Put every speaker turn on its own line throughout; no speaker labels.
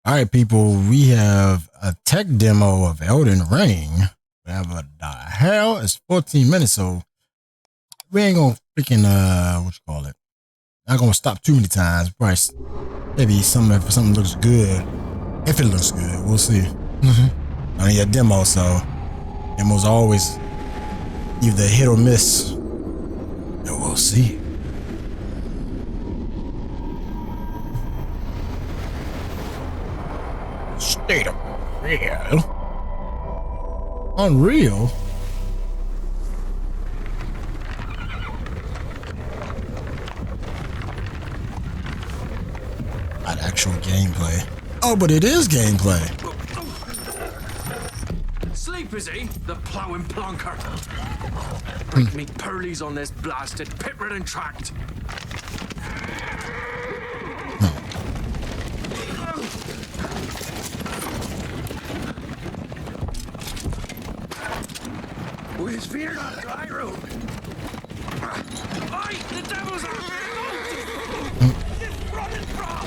All right, people, we have a tech demo of Elden Ring. Whatever the hell, it's 14 minutes, so we ain't gonna freaking what you call it? Not gonna stop too many times. Probably maybe something if something looks good. If it looks good, we'll see. I mean, a demo, so demos always either hit or miss. And we'll see. State of Unreal? Not actual gameplay. Oh, but it is gameplay.
Sleep is he? The ploughing plonker. Break me pearlies on this blasted pit-ridden tract. With fear not dry road. Aye, the devil's out there! Running from!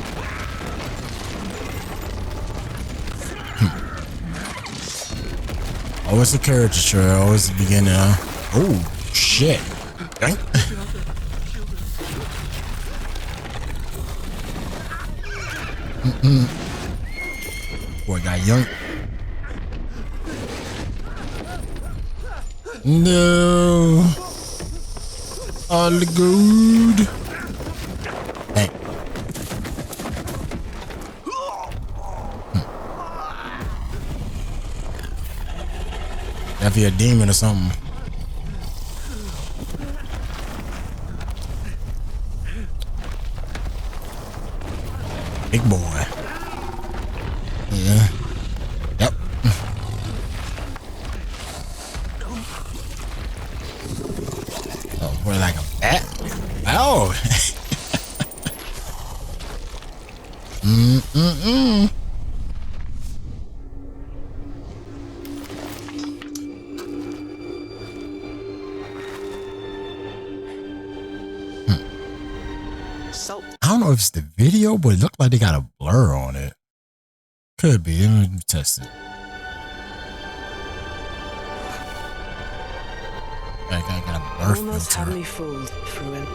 Always the caricature, always the beginning. Oh, shit. Boy got young. No. All good. Hey. If you're a demon or something. Big boy. Yeah. Yep. Oh, we're like a bat. Oh. I don't know if it's the video, but it looked like they got a blur on it. Could be. Let me test it. I got a blur
almost
filter.
had me fooled, Fruin.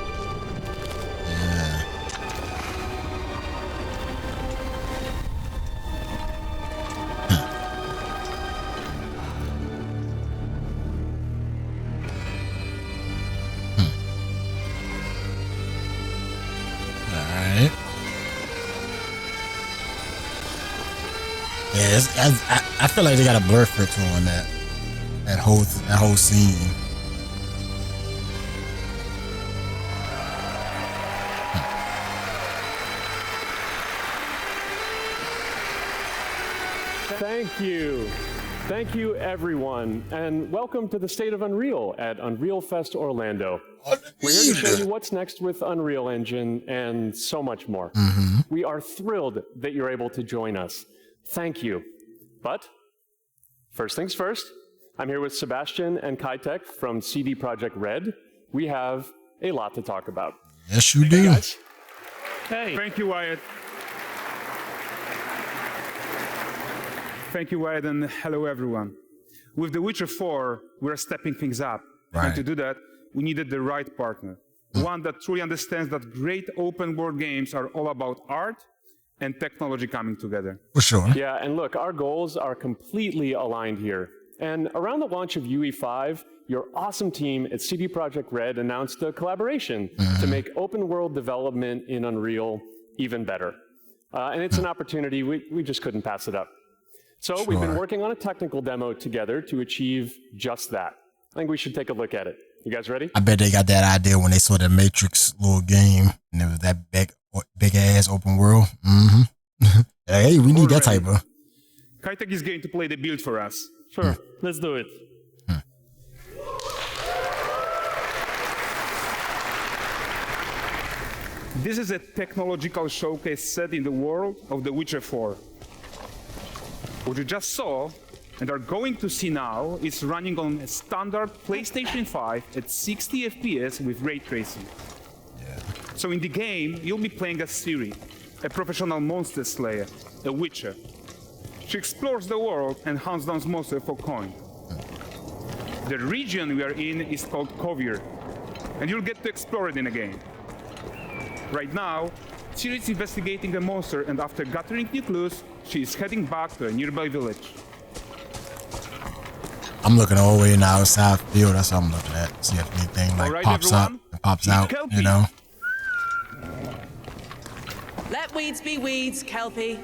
Yeah. Alright. Yeah, I feel like they got a blur filter on that whole scene.
Thank you everyone, and welcome to the State of Unreal at Unreal Fest Orlando. We're here to show you what's next with Unreal Engine and so much more. We are thrilled that you're able to join us. Thank you. But first things first, I'm here with Sebastian and Kitek from CD Projekt Red. We have a lot to talk about.
Yes, you do.
Hey, guys.
Hey. Thank you, Wyatt. Thank you, Wyatt, and hello, everyone. With The Witcher 4, we're stepping things up.
Right.
And to do that, we needed the right partner. One that truly understands that great open-world games are all about art and technology coming together.
For sure.
Yeah, and look, our goals are completely aligned here. And around the launch of UE5, your awesome team at CD Projekt Red announced a collaboration to make open-world development in Unreal even better. And it's an opportunity, we just couldn't pass it up. So we've been working on a technical demo together to achieve just that. I think we should take a look at it. You guys ready?
I bet they got that idea when they saw the Matrix little game and it was that big ass open world. Hey, we need that type of.
Kitek is going to play the build for us.
Sure, let's do it.
This is a technological showcase set in the world of The Witcher 4. What you just saw and are going to see now is running on a standard PlayStation 5 at 60 FPS with ray tracing. So in the game, you'll be playing as Ciri, a professional monster slayer, a witcher. She explores the world and hunts down monsters for coin. The region we are in is called Kovir, and you'll get to explore it in a game. Right now, Ciri is investigating a monster, and after gathering new clues, she is heading back to a nearby village.
I'm looking all the way in the outside field. That's what I'm looking at. See if anything like
Alright,
pops
everyone.
up and pops out,
Kelpie.
you know?
Let weeds be weeds, Kelpie.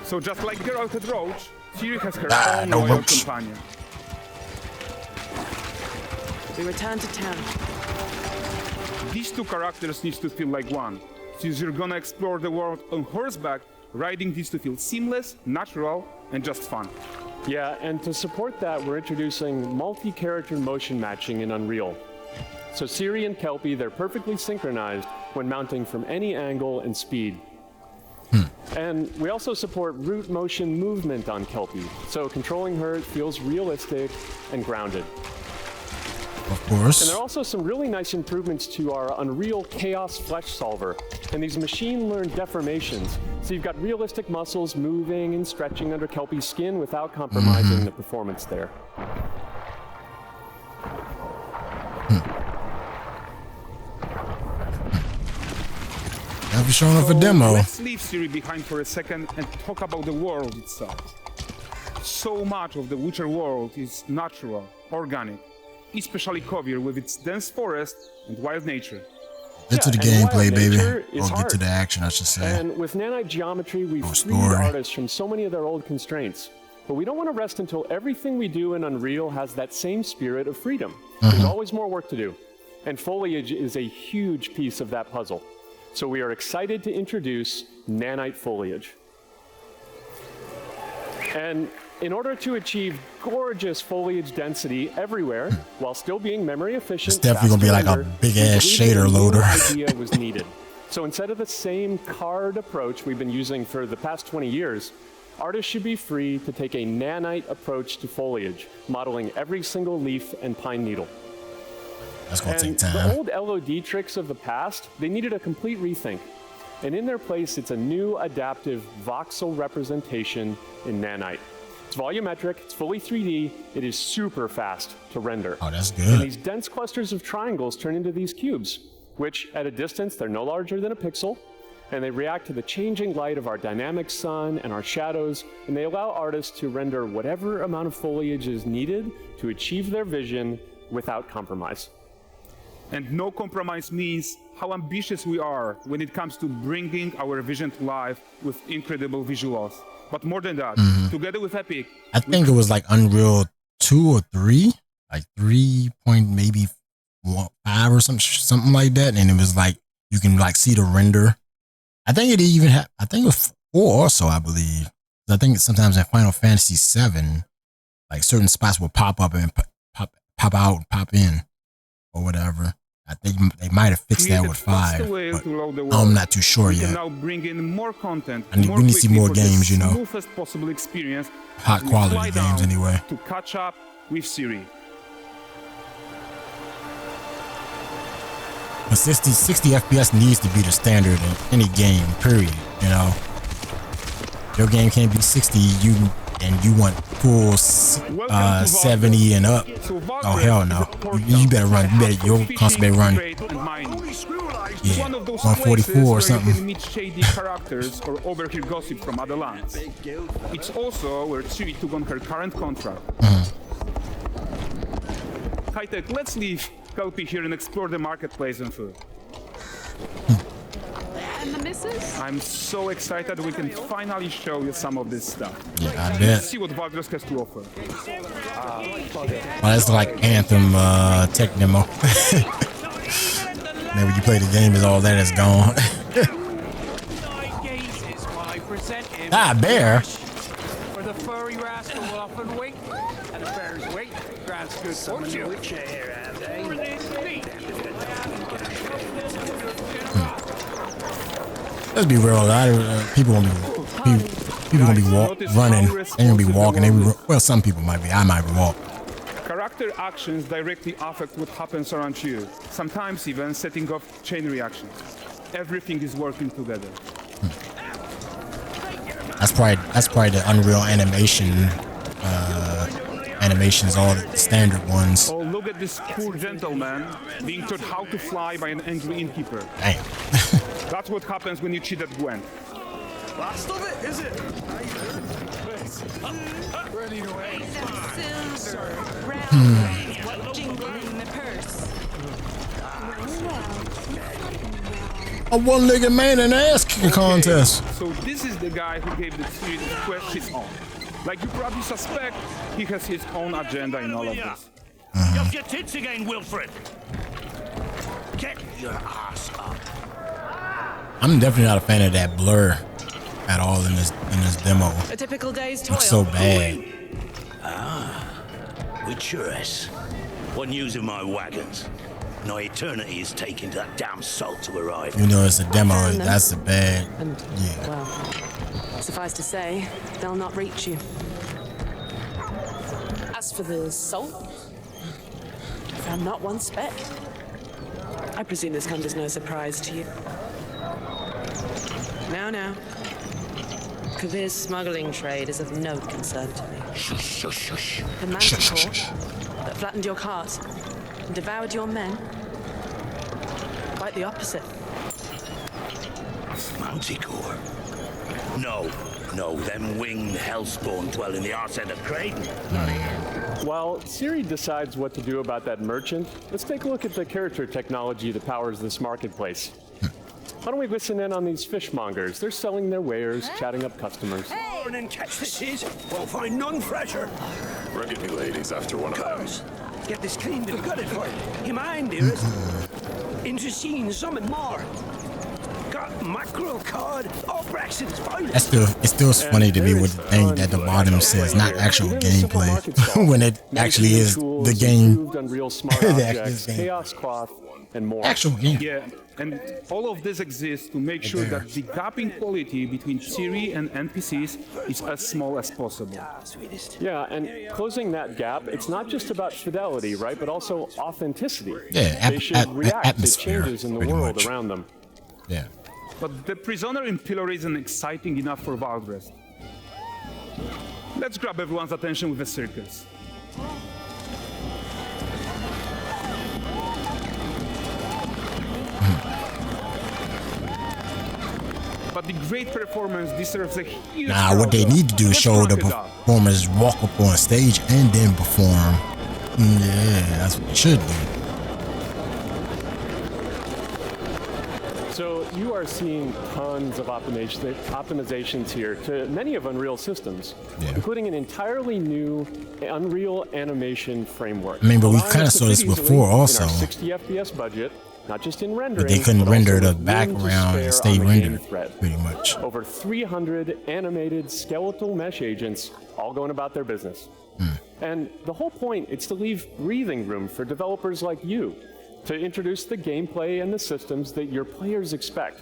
So just like Geralt had Roach, Ciri has her own
no
loyal
Roach.
companion.
We return to town.
These two characters need to feel like one. Since you're gonna explore the world on horseback, riding needs to feel seamless, natural, and just fun.
Yeah, and to support that, we're introducing multi-character motion matching in Unreal. So Ciri and Kelpie, they're perfectly synchronized when mounting from any angle and speed. And we also support root motion movement on Kelpie, so controlling her feels realistic and grounded.
Of course.
And there are also some really nice improvements to our Unreal Chaos Flesh Solver and these machine-learned deformations. So you've got realistic muscles moving and stretching under Kelpie's skin without compromising the performance there.
I'll be showing off a
So
demo.
Let's leave Ciri behind for a second and talk about the world itself. So much of the Witcher world is natural, organic, especially Kovir with its dense forest and wild nature.
Get to the
Yeah, and
gameplay,
wild
baby.
nature is
Or get to
hard.
the action, I should say.
And with nanite geometry, we've freed
story.
artists from so many of their old constraints. But we don't want to rest until everything we do in Unreal has that same spirit of freedom. There's always more work to do. And foliage is a huge piece of that puzzle. So we are excited to introduce nanite foliage. And in order to achieve gorgeous foliage density everywhere, while still being memory efficient,
It's definitely gonna be like a
fast to
big
render,
ass
we believed
shader
a new
loader.
idea was needed. So instead of the same card approach we've been using for the past 20 years, artists should be free to take a nanite approach to foliage, modeling every single leaf and pine needle.
That's gonna take
And
time.
the old LOD tricks of the past, they needed a complete rethink. And in their place, it's a new adaptive voxel representation in nanite. It's volumetric, it's fully 3D, it is super fast to render.
Oh, that's
And
good.
these dense clusters of triangles turn into these cubes, which at a distance, they're no larger than a pixel, and they react to the changing light of our dynamic sun and our shadows, and they allow artists to render whatever amount of foliage is needed to achieve their vision without compromise.
And no compromise means how ambitious we are when it comes to bringing our vision to life with incredible visuals. But more than that, together with Epic,
I think it was like Unreal 2 or 3, like 3 point maybe 5 or something like that. And it was like, you can like see the render. I think it even had, I think it was 4 also, I believe. I think sometimes in Final Fantasy 7, like certain spots will pop up and pop out, pop in or whatever. I think they might have fixed that
created
with
faster
5,
way
but
to load the world.
I'm not too sure
We can
yet.
now bring in more content.
We need to see
quickly
more
for the
games, you know.
Smoothest possible experience.
Hot
as we
quality
fly
games
down
anyway.
To catch up with Ciri.
But 60 FPS needs to be the standard in any game, period, you know. Your game can't be 60, and you want full 70 and up.
So
Oh hell no! You better run. Your console better run. Yeah,
One of those
144 or
places where you
something.
can meet shady characters or overhear gossip from other lands. It's also where Ciri took on her current contract. High-tech, let's leave Kelpie here and explore the marketplace and food.
And the missus?
I'm so excited we can finally show you some of this stuff.
Yeah, I
Let's
bet.
see what Valdres has to offer.
Well, that's like Anthem tech demo. Then when you play the game, is all that is gone. Ah, bear.
For the furry rascal will often wait, and a bear's weight grants good fortune.
Let's be real. People gonna be running. They gonna be walking. Well, some people might be. I might be walking.
Character actions directly affect what happens around you, sometimes even setting off chain reactions. Everything is working together.
That's probably the Unreal animation animations, all the standard ones.
Oh, look at this poor gentleman being taught how to fly by an angry innkeeper.
Damn.
That's what happens when you cheat at Gwent.
Last of it, is it?
Running away.
Silver, round, what jingle in the purse.
A one-legged man in an ass kicking contest.
So this is the guy who gave the series the quest his own. Like you probably suspect, he has his own agenda in all of this.
Off your tits again, Wilfred. Get your ass up.
I'm definitely not a fan of that blur at all in this demo.
A typical day's toil.
Looks so bad.
With tourists. One using my wagons. No eternity is taking that damn salt to arrive.
You know it's a demo.
Fair enough.
That's a bad.
And,
Yeah.
well, suffice to say, they'll not reach you. As for the salt, found not one speck. I presume this comes as no surprise to you. Now. Kavir's smuggling trade is of no concern to me.
Shush, shush, shush.
The manticore that flattened your cart and devoured your men, quite the opposite.
Manticore. No, them winged hellspawn dwell in the arse end of Creighton.
While Siri decides what to do about that merchant, let's take a look at the character technology that powers this marketplace. Why don't we listen in on these fishmongers? They're selling their wares, chatting up customers.
Morning, catch fishes. Won't find none fresher.
Bring me ladies after one of those.
Get this cleaned and gutted for you. You mind, dearest? Into seeing something more. Got mackerel, cod, all Braxton's finest.
It's still funny to me with the thing at the bottom says not actual gameplay when it actually is the game.
Unreal smart
The
objects,
actual game.
chaos cloth, and more.
Actual game.
Yeah, and all of this exists to make sure that the gap in quality between Siri and NPCs is as small as possible.
Yeah, and closing that gap, it's not just about fidelity, right? But also authenticity.
Yeah,
They should react to
atmosphere,
changes in the
pretty
world
much.
around them.
Yeah.
But the prisoner in Pillory isn't exciting enough for Valdrest. Let's grab everyone's attention with a circus. But the great performance deserves a huge
Nah, what they
shout-out.
need to do is
Let's
show
rock
the
it up.
performers walk up on stage and then perform. Yeah, that's what they should do.
So you are seeing tons of optimizations here to many of Unreal systems,
Yeah.
including an entirely new Unreal animation framework.
I mean, but we
allowing
kinda
us to
saw this
fit easily
before
in our
also.
60 FPS budget, not just in rendering,
But they couldn't
but
render
also
the
with room to
background and
spare
stay
on the game
rendered,
thread.
pretty much.
Over 300 animated skeletal mesh agents all going about their business. And the whole point is to leave breathing room for developers like you to introduce the gameplay and the systems that your players expect,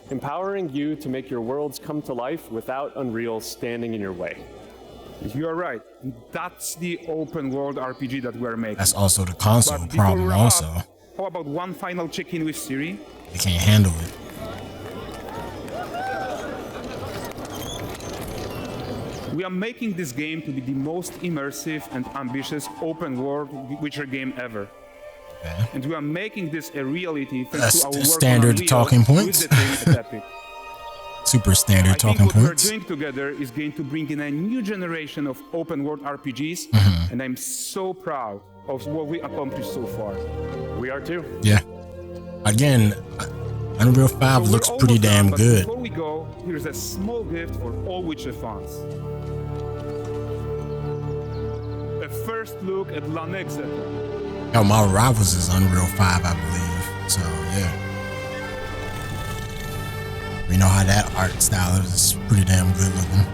empowering you to make your worlds come to life without Unreal standing in your way.
You are right. That's the open world RPG that we're making.
That's also the console
But before
problem
we wrap
also.
up, how about one final check-in with Siri?
They can't handle it.
We are making this game to be the most immersive and ambitious open world Witcher game ever.
Okay.
And we are making this a reality thanks
That's
to our
the
work
standard
on Unreal
talking points.
with the team at Epic.
Super standard
I think
talking
what we're
points.
doing together is going to bring in a new generation of open world RPGs,
Mm-hmm.
and I'm so proud of what we accomplished so far.
We are too.
Yeah. Again, Unreal 5
So
looks
we're
pretty
almost done,
damn
but
good.
Before we go, here's a small gift for all Witcher fans. A first look at Lanexeter.
Hell, my rivals is Unreal 5, I believe. So, yeah. We know how that art style is. It's pretty damn good looking.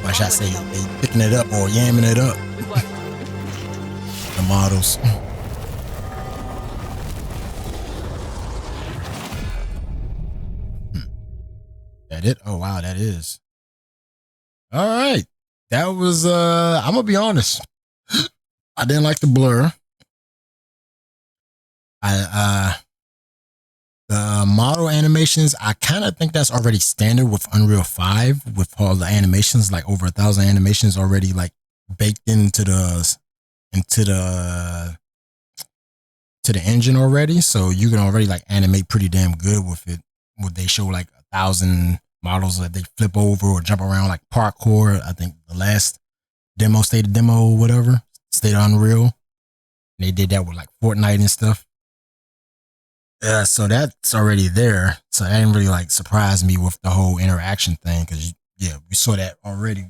Why should I say they picking it up or yamming it up? The models. That it? Oh wow, that is. All right. That was I'm gonna be honest. I didn't like the blur. The model animations, I kind of think that's already standard with Unreal 5 with all the animations, like over 1,000 animations already like baked into the to the engine already. So you can already like animate pretty damn good with it. Would they show like 1,000 models that they flip over or jump around like parkour? I think the last state of demo or whatever, state of Unreal. They did that with like Fortnite and stuff. Yeah, so that's already there. So that didn't really like surprise me with the whole interaction thing because yeah, we saw that already.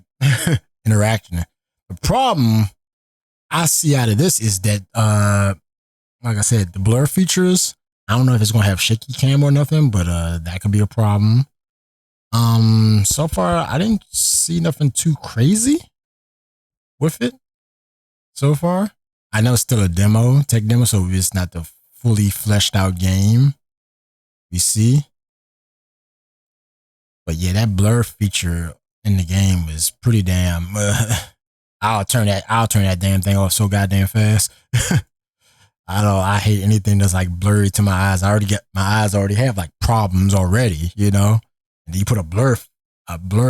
Interaction. The problem I see out of this is that like I said, the blur features, I don't know if it's gonna have shaky cam or nothing, but that could be a problem. So far I didn't see nothing too crazy with it so far. I know it's still a demo, tech demo, so it's not the fully fleshed out game we see. But yeah, that blur feature in the game is pretty damn I'll turn that damn thing off so goddamn fast. I hate anything that's like blurry to my eyes. My eyes already have like problems already, you know. And you put a blur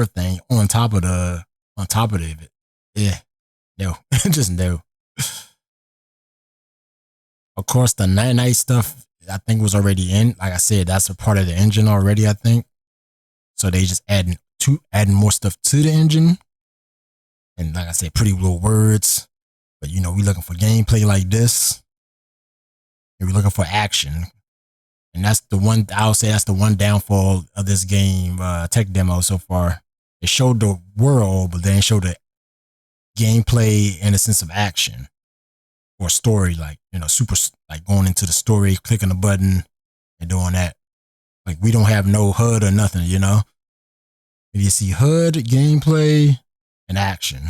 thing on top of it. Yeah. No. Just no. Of course, the night stuff I think was already in. Like I said, that's a part of the engine already, I think. So they just adding more stuff to the engine. And like I said, pretty little words. But you know, we looking for gameplay like this. And we're looking for action. And that's the one, I'll say that's the one downfall of this game, tech demo so far. It showed the world, but then it showed the gameplay in a sense of action. Or story, like, you know, super, like going into the story, clicking a button and doing that. Like, we don't have no HUD or nothing, you know? If you see HUD, gameplay, and action,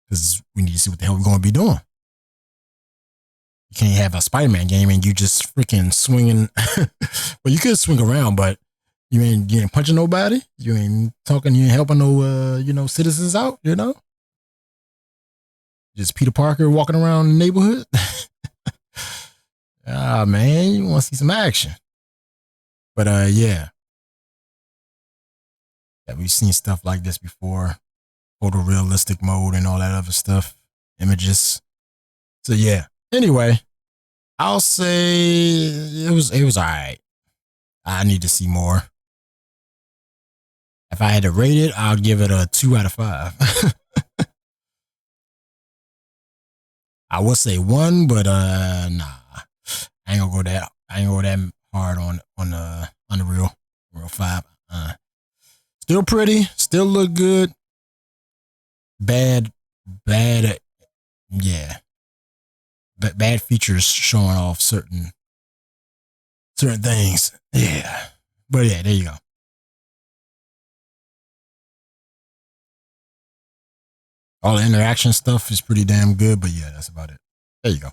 because we need to see what the hell we're going to be doing. You can't have a Spider-Man game and you just freaking swinging. Well, you could swing around, but you ain't punching nobody. You ain't talking, you ain't helping no, citizens out, you know? Just Peter Parker walking around the neighborhood. Ah, man, you want to see some action. But yeah, we've seen stuff like this before, photorealistic mode and all that other stuff, images. So yeah. Anyway, I'll say it was all right. I need to see more. If I had to rate it, I'll give it a 2 out of 5. I would say 1, but nah, I ain't gonna go that hard on the real 5. Still pretty, still look good. Bad, yeah. But bad features showing off certain things. Yeah. But yeah, there you go. All the interaction stuff is pretty damn good, but yeah, that's about it. There you go.